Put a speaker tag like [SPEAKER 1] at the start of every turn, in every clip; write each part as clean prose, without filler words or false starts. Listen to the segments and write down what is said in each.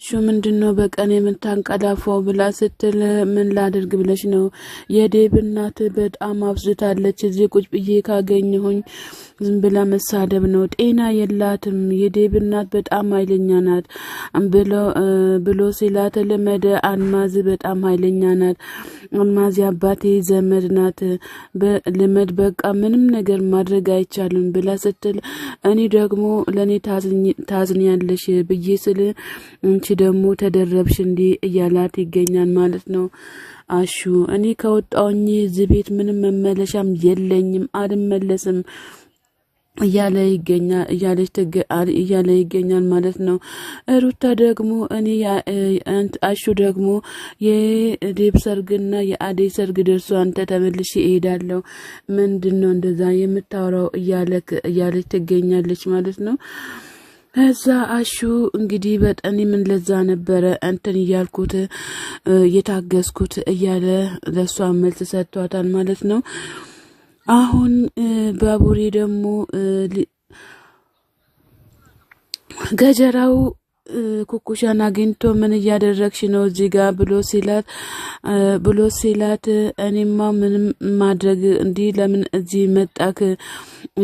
[SPEAKER 1] ሹ ምንድነው በቀን የምታንቀላፋው ብላ ስትል ምን ላድርግ ብለሽ ነው? የዴብ እናት በጣም አብዝታለች። እዚህ ቁጭ ብዬ ካገኘሁኝ ዝም ብላ መሳደብ ነው። ጤና የላትም። የዴብ እናት በጣም ኃይለኛ ናት ብሎ ሲላት ለመደ አልማዝ በጣም ኃይለኛ ናት። አልማዝ አባቴ ዘመድ ናት። ለመድ በቃ ምንም ነገር ማድረግ አይቻልም ብላ ስትል እኔ ደግሞ ለኔ ታዝኛለሽ ብዬ ስል እንቺ ደግሞ ተደረብሽ እንዴ እያላት ይገኛል ማለት ነው። አሹ እኔ ከወጣውኝ እዚህ ቤት ምንም መመለሻም የለኝም አልመለስም እያለ ይገኛል ማለት ነው። ሩታ ደግሞ እኔ አሹ ደግሞ የዴብ ሰርግና የአዴ ሰርግ ደርሶ አንተ ተመልሼ እሄዳለሁ ምንድነው እንደዛ የምታወራው እያለች ትገኛለች ማለት ነው። ከዛ አሹ እንግዲህ በጣም ምን ለዛ ነበረ እንትን እያልኩት የታገስኩት እያለ ለሷ መልስ ሰጥቷታል ማለት ነው። አሁን ባቡሬ ደግሞ ገጀራው ኩኩሻን አግኝቶ ምን እያደረግሽ ነው እዚህ ጋር ብሎ ሲላት እኔማ ምንም ማድረግ እንዲህ ለምን እዚህ መጣክ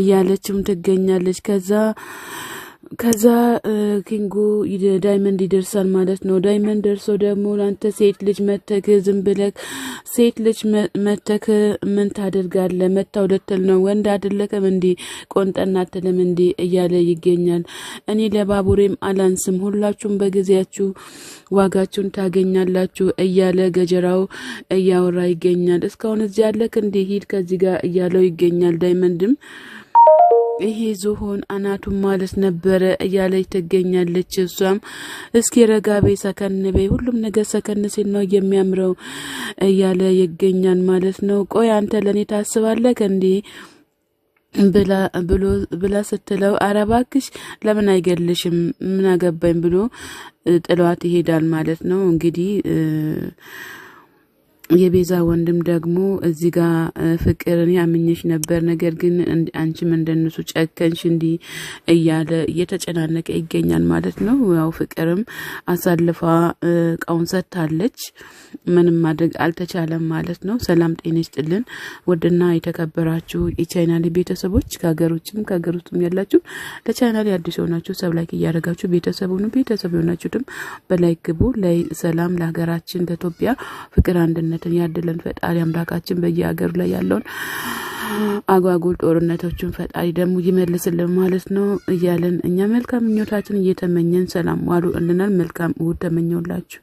[SPEAKER 1] እያለችም ትገኛለች። ከዛ ኪንጎ ዳይመንድ ይደርሳል ማለት ነው። ዳይመንድ ደርሶ ደግሞ አንተ ሴት ልጅ መተክ ዝም ብለክ ሴት ልጅ መተክ ምን ታደርጋለህ? መታው ልትል ነው? ወንድ አይደለከም እንዴ? ቆንጠናትልም እንዴ እያለ ይገኛል። እኔ ለባቡሬም አላንስም፣ ሁላችሁም በጊዜያችሁ ዋጋችሁን ታገኛላችሁ እያለ ገጀራው እያወራ ይገኛል። እስካሁን እዚህ ያለክ እንዴ? ሂድ ከዚህ ጋር እያለው ይገኛል። ዳይመንድም ይሄ ዝሆን አናቱን ማለት ነበረ እያለች ትገኛለች። እሷም እስኪ ረጋቤ ሰከንቤ ሁሉም ነገር ሰከን ሲል ነው የሚያምረው እያለ ይገኛል ማለት ነው። ቆይ አንተ ለኔ ታስባለህ እንዴ ብላ ስትለው አረባክሽ ለምን አይገልሽም ምን አገባኝ ብሎ ጥሏት ይሄዳል ማለት ነው። እንግዲህ የቤዛ ወንድም ደግሞ እዚህ ጋር ፍቅርን ያምኝሽ ነበር ነገር ግን አንቺም እንደነሱ ጨከንሽ እንዲ እያለ እየተጨናነቀ ይገኛል ማለት ነው። ያው ፍቅርም አሳልፋ ቃውን ሰጥታለች፣ ምንም ማድረግ አልተቻለም ማለት ነው። ሰላም ጤና ይስጥልን ወድና የተከበራችሁ የቻናሌ ቤተሰቦች ከሀገር ውስጥም ያላችሁ ለቻናሌ አዲስ ሆናችሁ ሰብስክራይብ እያደረጋችሁ ቤተሰብ ሆናችሁም በላይክ ግቡ። ሰላም ለሀገራችን ለኢትዮጵያ ፍቅር አንድነት ያድለን ፈጣሪ አምላካችን በየሀገሩ ላይ ያለውን አጓጉል ጦርነቶችን ፈጣሪ ደግሞ ይመልስልን ማለት ነው እያለን እኛ መልካም ምኞታችን እየተመኘን ሰላም ዋሉ እንናል። መልካም እሁድ ተመኘውላችሁ።